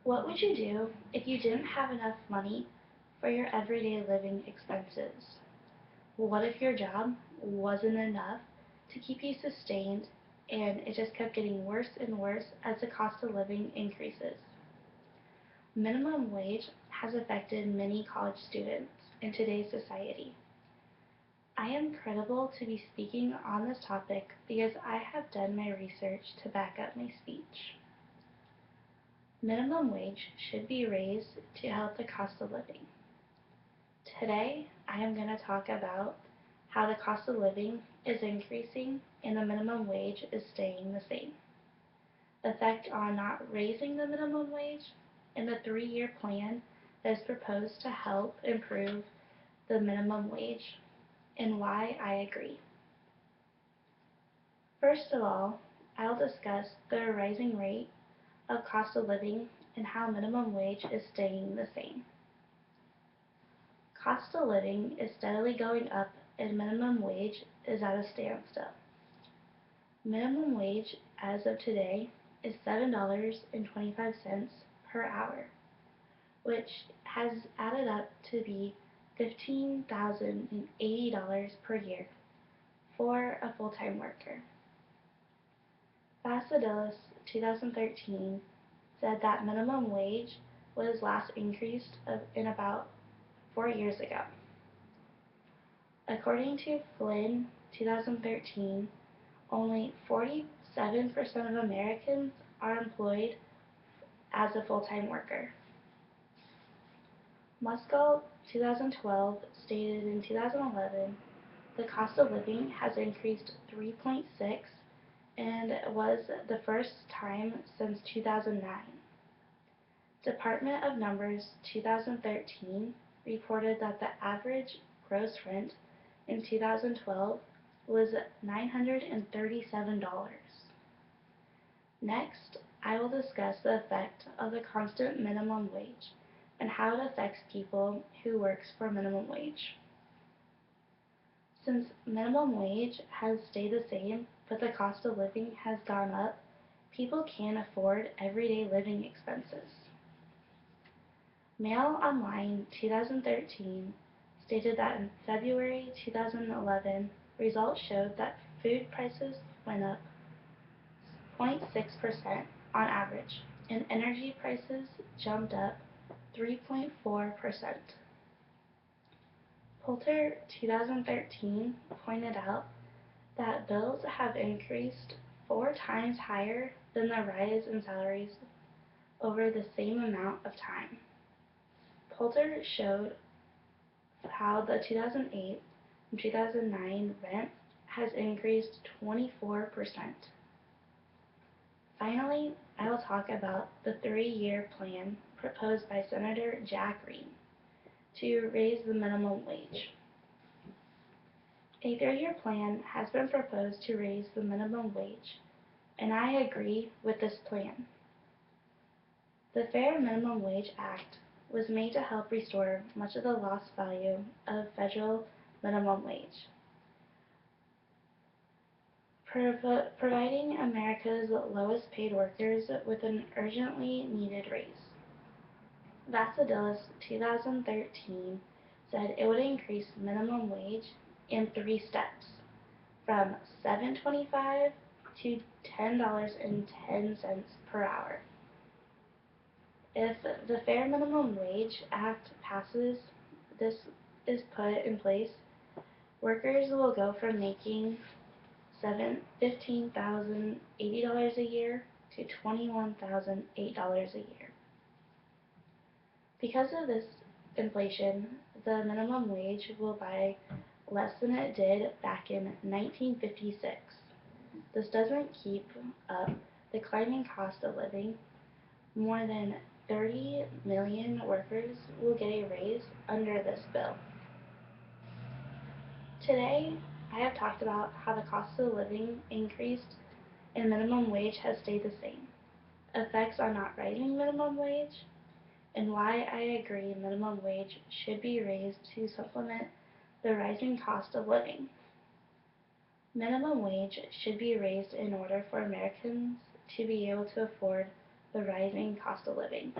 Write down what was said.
What would you do if you didn't have enough money for your everyday living expenses? What if your job wasn't enough to keep you sustained and it just kept getting worse and worse as the cost of living increases? Minimum wage has affected many college students in today's society. I am credible to be speaking on this topic because I have done my research to back up my speech. Minimum wage should be raised to help the cost of living. Today, I am going to talk about how the cost of living is increasing and the minimum wage is staying the same, effect on not raising the minimum wage, and the 3-year plan that is proposed to help improve the minimum wage, and why I agree. First of all, I'll discuss the rising rate of cost of living and how minimum wage is staying the same. Cost of living is steadily going up and minimum wage is at a standstill. Minimum wage as of today is $7.25 per hour, which has added up to be $15,080 per year for a full-time worker. Vassadilis 2013 said that minimum wage was last increased in about 4 years ago. According to Flynn 2013, only 47% of Americans are employed as a full-time worker. Muskell 2012 stated in 2011 the cost of living has increased 3.6 and was the first time since 2009. Department of Numbers 2013 reported that the average gross rent in 2012 was $937. Next, I will discuss the effect of the constant minimum wage and how it affects people who works for minimum wage. Since minimum wage has stayed the same but the cost of living has gone up, people can't afford everyday living expenses. Mail Online 2013 stated that in February 2011, results showed that food prices went up 0.6% on average, and energy prices jumped up 3.4%. Poulter 2013 pointed out that bills have increased 4 times higher than the rise in salaries over the same amount of time. Poulter showed how the 2008 and 2009 rent has increased 24%. Finally, I will talk about the 3-year plan proposed by Senator Jack Reed to raise the minimum wage. A 3-year plan has been proposed to raise the minimum wage, and I agree with this plan. The Fair Minimum Wage Act was made to help restore much of the lost value of federal minimum wage, providing America's lowest paid workers with an urgently needed raise. Vassadilis 2013 said it would increase minimum wage in 3 steps, from $7.25 to $10.10 per hour. If the Fair Minimum Wage Act passes, this is put in place, workers will go from making $15,080 a year to $21,008 a year. Because of this inflation, the minimum wage will buy less than it did back in 1956. This doesn't keep up the climbing cost of living. More than 30 million workers will get a raise under this bill. Today, I have talked about how the cost of living increased and minimum wage has stayed the same, effects on not rising minimum wage, and why I agree minimum wage should be raised to supplement the rising cost of living. Minimum wage should be raised in order for Americans to be able to afford the rising cost of living.